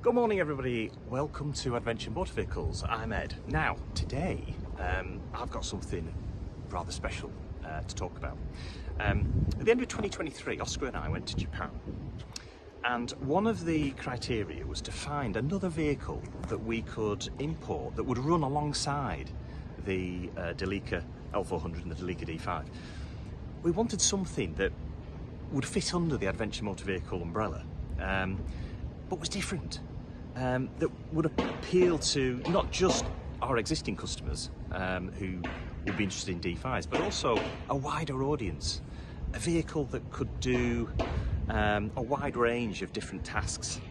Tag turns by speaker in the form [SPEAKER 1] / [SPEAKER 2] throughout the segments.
[SPEAKER 1] Good morning everybody, welcome to Adventure Motor Vehicles. I'm Ed. Now today I've got something rather special to talk about. At the end of 2023 Oscar and I went to Japan, and one of the criteria was to find another vehicle that we could import that would run alongside the Delica L400 and the Delica D5. We wanted something that would fit under the Adventure Motor Vehicle umbrella, but was different. That would appeal to not just our existing customers who would be interested in D5s, but also a wider audience. A vehicle that could do a wide range of different tasks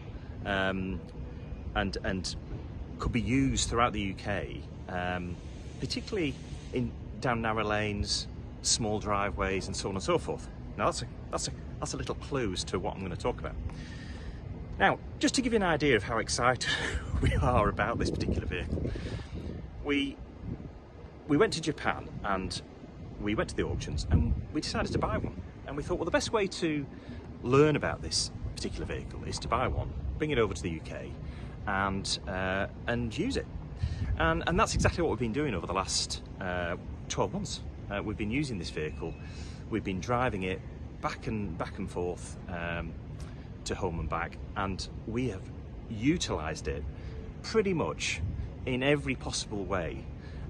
[SPEAKER 1] and could be used throughout the UK, particularly down narrow lanes, small driveways, and so on and so forth. Now that's a little clue as to what I'm going to talk about. Now, just to give you an idea of how excited we are about this particular vehicle, we went to Japan and we went to the auctions and we decided to buy one. And we thought, well, the best way to learn about this particular vehicle is to buy one, bring it over to the UK and use it. And that's exactly what we've been doing over the last 12 months. We've been using this vehicle, we've been driving it back and forth to home and back, and we have utilised it pretty much in every possible way,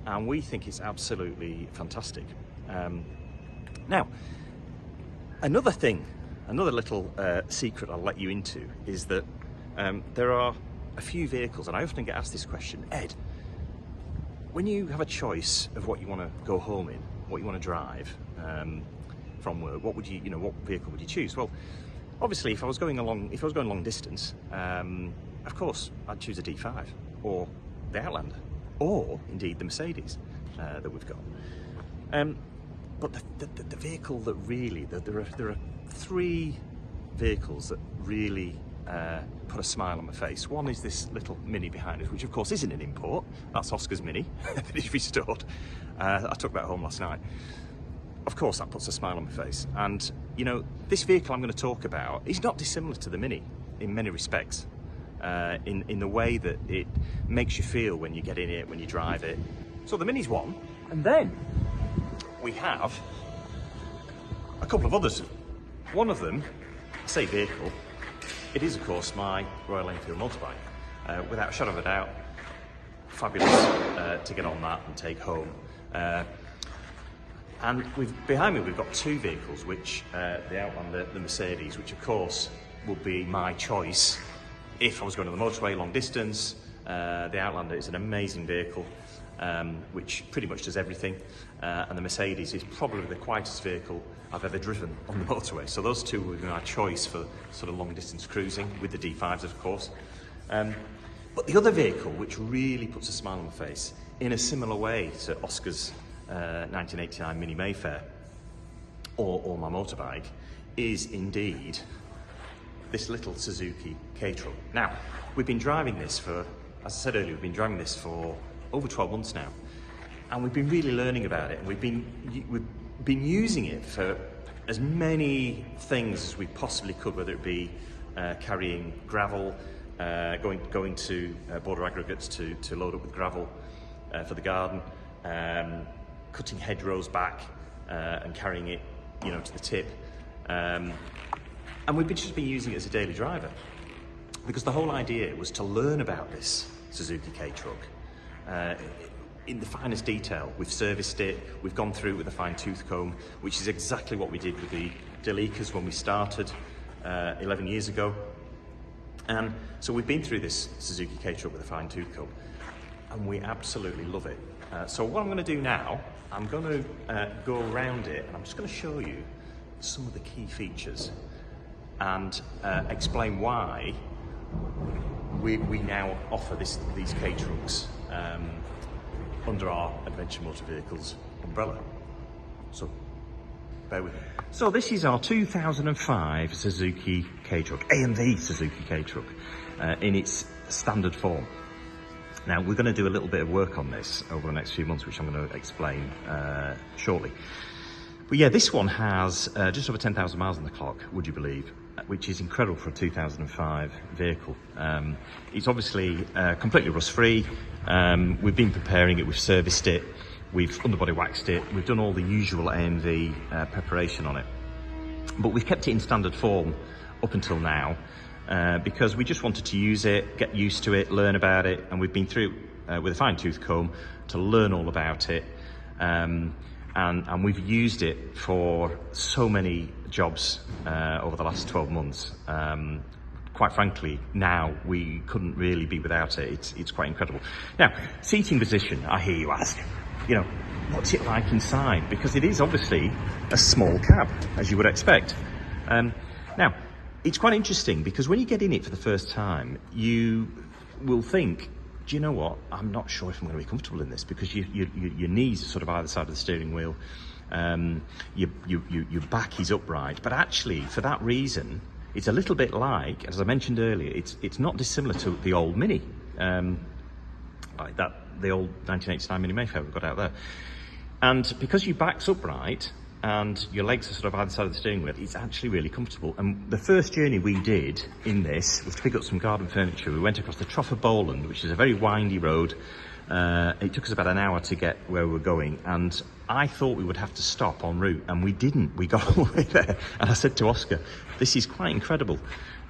[SPEAKER 1] and we think it's absolutely fantastic. Now, another little secret I'll let you into is that there are a few vehicles, and I often get asked this question: Ed, when you have a choice of what you want to go home in, what you want to drive from work, what vehicle would you choose? Well, obviously, if I was going long distance, of course, I'd choose a D5 or the Outlander, or indeed the Mercedes that we've got. But the vehicle that really, there are three vehicles that really put a smile on my face. One is this little Mini behind us, which of course isn't an import. That's Oscar's Mini that he's restored. I took that home last night. Of course, that puts a smile on my face. And you know, this vehicle I'm going to talk about is not dissimilar to the Mini in many respects, in the way that it makes you feel when you get in it, when you drive it. So the Mini's one, and then we have a couple of others. One of them, I say vehicle, it is of course my Royal Enfield motorbike. Without a shadow of a doubt, fabulous to get on that and take home. And behind me we've got two vehicles, which the Outlander, the Mercedes, which of course would be my choice if I was going to the motorway long distance. The Outlander is an amazing vehicle, which pretty much does everything, and the Mercedes is probably the quietest vehicle I've ever driven on the motorway. So those two would be my choice for sort of long distance cruising, with the D5s of course. But the other vehicle which really puts a smile on my face in a similar way to Oscar's 1989 Mini Mayfair or my motorbike is indeed this little Suzuki Kei Truck. Now, we've been driving this for, as I said earlier, we've been driving this for over 12 months now, and we've been really learning about it, and we've been using it for as many things as we possibly could, whether it be carrying gravel, going to border aggregates to load up with gravel for the garden, cutting hedgerows back and carrying it, you know, to the tip, and we've just been using it as a daily driver, because the whole idea was to learn about this Suzuki Kei Truck in the finest detail. We've serviced it, we've gone through it with a fine-tooth comb, which is exactly what we did with the Delicas when we started 11 years ago. And so we've been through this Suzuki Kei Truck with a fine-tooth comb, and we absolutely love it. So what I'm going to do now, I'm going to go around it, and I'm just going to show you some of the key features and explain why we now offer these Kei Trucks under our Adventure Motor Vehicles umbrella. So bear with me. So this is our 2005 Suzuki Kei Truck, Amv Suzuki Kei Truck, in its standard form. Now, we're going to do a little bit of work on this over the next few months, which I'm going to explain shortly. But yeah, this one has just over 10,000 miles on the clock, would you believe? which is incredible for a 2005 vehicle. It's obviously completely rust-free. We've been preparing it, we've serviced it, we've underbody waxed it, we've done all the usual AMV preparation on it. But we've kept it in standard form up until now because we just wanted to use it, get used to it, learn about it, and we've been through with a fine-tooth comb to learn all about it. And we've used it for so many jobs over the last 12 months. Quite frankly, now we couldn't really be without it. It's quite incredible. Now, seating position, I hear you ask, you know, what's it like inside? Because it is obviously a small cab, as you would expect. Now, it's quite interesting because when you get in it for the first time, you will think, do you know what? I'm not sure if I'm going to be comfortable in this, because your knees are sort of either side of the steering wheel. Your back is upright, but actually for that reason, it's a little bit like, as I mentioned earlier, it's not dissimilar to the old Mini, like that, the old 1989 Mini Mayfair we've got out there. And because your back's upright and your legs are sort of either side of the steering wheel, it's actually really comfortable. And the first journey we did in this was to pick up some garden furniture. We went across the Trough of Bowland, which is a very windy road. It took us about an hour to get where we were going, and I thought we would have to stop en route, and we didn't. We got all the way there, and I said to Oscar, this is quite incredible.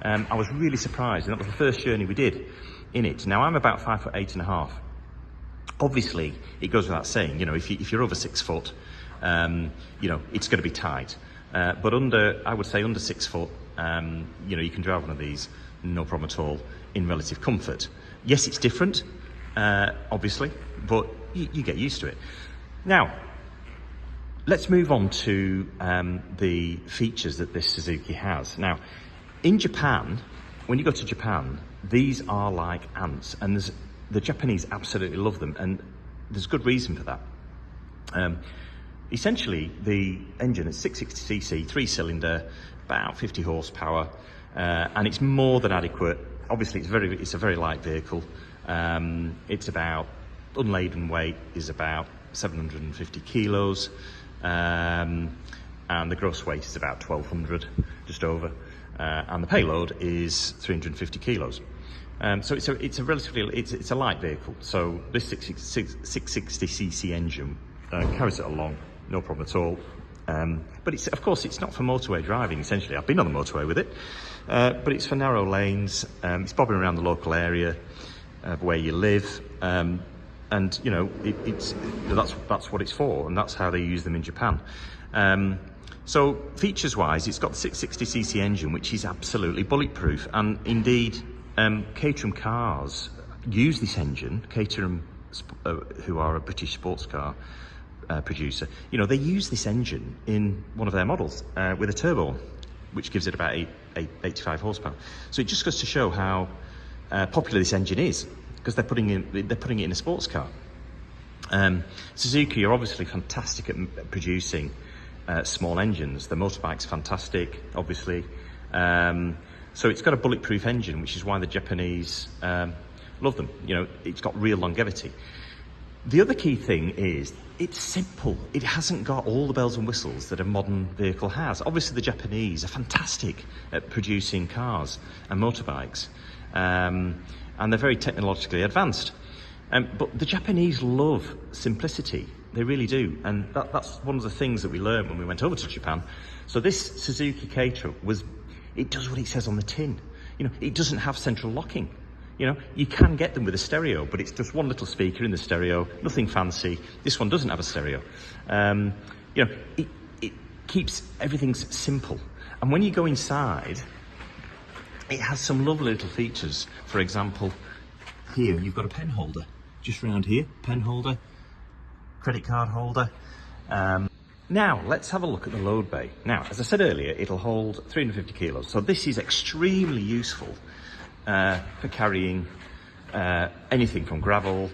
[SPEAKER 1] I was really surprised, and that was the first journey we did in it. Now, I'm about 5'8.5". Obviously, it goes without saying, you know, if you're over 6 foot, you know, it's going to be tight. But I would say under 6 foot, you know, you can drive one of these, no problem at all, in relative comfort. Yes, it's different, obviously, but you get used to it. Now, let's move on to the features that this Suzuki has. Now, in Japan, when you go to Japan, these are like ants, and the Japanese absolutely love them, and there's good reason for that. Essentially, the engine is 660cc, 3-cylinder, about 50 horsepower, and it's more than adequate. Obviously, it's a very light vehicle. It's about, unladen weight is about 750 kilos, and the gross weight is about 1,200, just over, and the payload is 350 kilos. So it's a light vehicle. So this 660cc engine carries it along, no problem at all. But of course it's not for motorway driving. Essentially, I've been on the motorway with it, but it's for narrow lanes. It's bobbing around the local area where you live, and you know that's what it's for, and that's how they use them in Japan. So features-wise, it's got the 660cc engine, which is absolutely bulletproof, and indeed. Caterham cars use this engine. Caterham, who are a British sports car producer, you know, they use this engine in one of their models with a turbo, which gives it about 85 horsepower. So it just goes to show how popular this engine is, because they're putting it in a sports car. Suzuki are obviously fantastic at producing small engines. The motorbike's fantastic, obviously. So it's got a bulletproof engine, which is why the Japanese love them. You know, it's got real longevity. The other key thing is it's simple. It hasn't got all the bells and whistles that a modern vehicle has. Obviously, the Japanese are fantastic at producing cars and motorbikes, and they're very technologically advanced. But the Japanese love simplicity. They really do. And that's one of the things that we learned when we went over to Japan. So this Suzuki Kei Truck it does what it says on the tin. You know, it doesn't have central locking. You know, you can get them with a stereo, but it's just one little speaker in the stereo, nothing fancy. This one doesn't have a stereo. You know, it keeps everything simple. And when you go inside, it has some lovely little features. For example, here you've got a pen holder, just round here, pen holder, credit card holder. Now, let's have a look at the load bay. Now, as I said earlier, it'll hold 350 kilos. So this is extremely useful for carrying anything from gravel,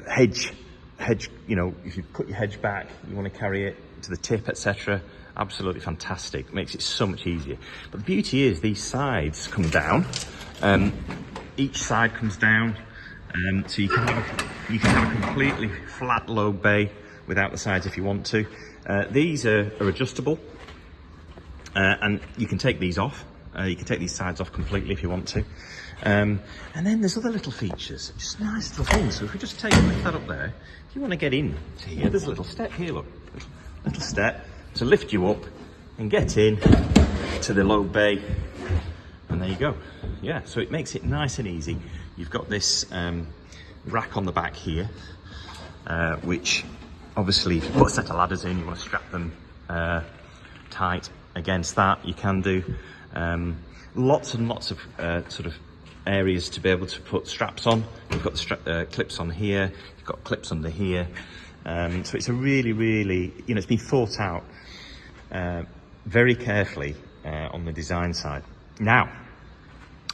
[SPEAKER 1] hedge, you know, if you put your hedge back, you want to carry it to the tip, etc. Absolutely fantastic. Makes it so much easier. But the beauty is these sides come down. Each side comes down, so you can have a completely flat load bay without the sides if you want to. These are adjustable, and you can take these off. You can take these sides off completely if you want to. And then there's other little features, just nice little things. So if we just take that up there, if you want to get in to here, there's a little step here, look. Little step to lift you up and get in to the load bay. And there you go. Yeah, so it makes it nice and easy. You've got this rack on the back here, which obviously if you put a set of ladders in, you want to strap them tight against that, you can do. Lots and lots of sort of areas to be able to put straps on. You've got the clips on here, you've got clips under here. So it's a really, really, it's been thought out very carefully on the design side. Now,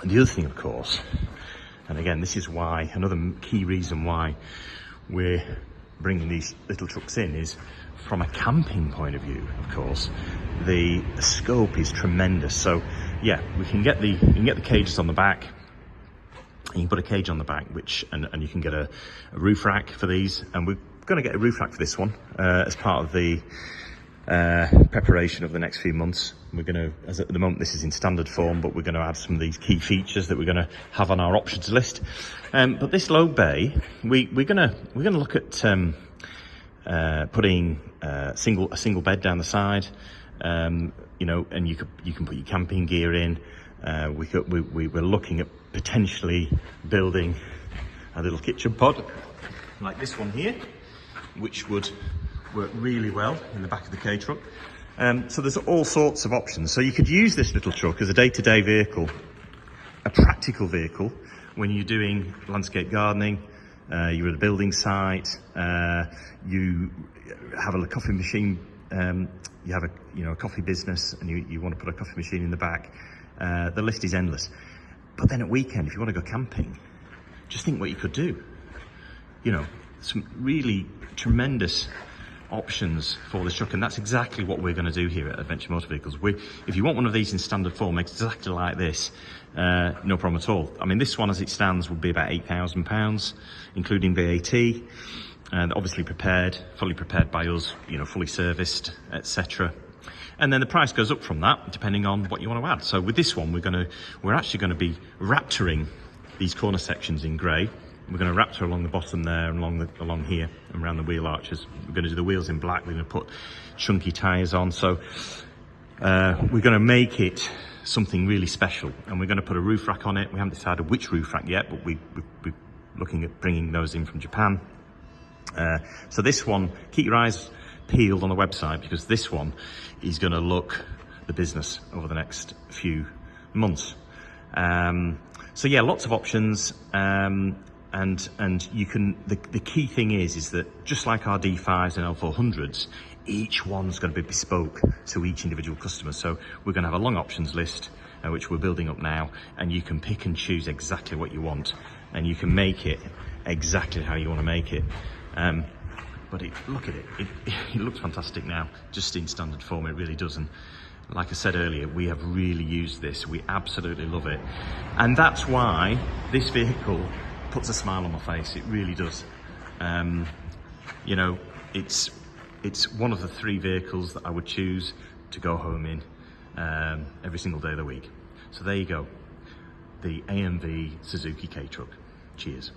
[SPEAKER 1] the other thing, of course, and again, this is why, another key reason why we're bringing these little trucks in is from a camping point of view, of course, the scope is tremendous. So yeah, you can get the cages on the back. You can put a cage on the back, and you can get a roof rack for these. And we're going to get a roof rack for this one as part of the preparation of the next few months. We're going to, as at the moment, this is in standard form, but we're going to add some of these key features that we're going to have on our options list. But this load bay, we're going to look at putting a single bed down the side. And you can put your camping gear in. We're looking at potentially building a little kitchen pod like this one here, which would work really well in the back of the Kei Truck. So there's all sorts of options. So you could use this little truck as a day-to-day vehicle, a practical vehicle when you're doing landscape gardening, you're at a building site, you have a coffee machine, you have a coffee business and you want to put a coffee machine in the back. The list is endless. But then at weekend, if you want to go camping, just think what you could do. Some really tremendous options for this truck, and that's exactly what we're going to do here at Adventure Motor Vehicles. If you want one of these in standard form, exactly like this, no problem at all. I mean, this one as it stands would be about £8,000, including VAT, and obviously fully prepared by us, fully serviced, etc. And then the price goes up from that, depending on what you want to add. So with this one, we're actually going to be raptoring these corner sections in grey. We're going to raptor along the bottom there and along here and around the wheel arches. We're going to do the wheels in black. We're going to put chunky tyres on. So we're going to make it something really special. And we're going to put a roof rack on it. We haven't decided which roof rack yet, but we're looking at bringing those in from Japan. So this one, keep your eyes peeled on the website, because this one is going to look the business over the next few months. So yeah, lots of options. And you can, the key thing is that just like our D5s and L400s, each one's going to be bespoke to each individual customer. So we're going to have a long options list, which we're building up now, and you can pick and choose exactly what you want, and you can make it exactly how you want to make it. But look at it. It looks fantastic now, just in standard form. It really does. And like I said earlier, we have really used this. We absolutely love it. And that's why this vehicle puts a smile on my face. It really does. It's one of the 3 vehicles that I would choose to go home in every single day of the week. So there you go. The AMV Suzuki Kei Truck. Cheers.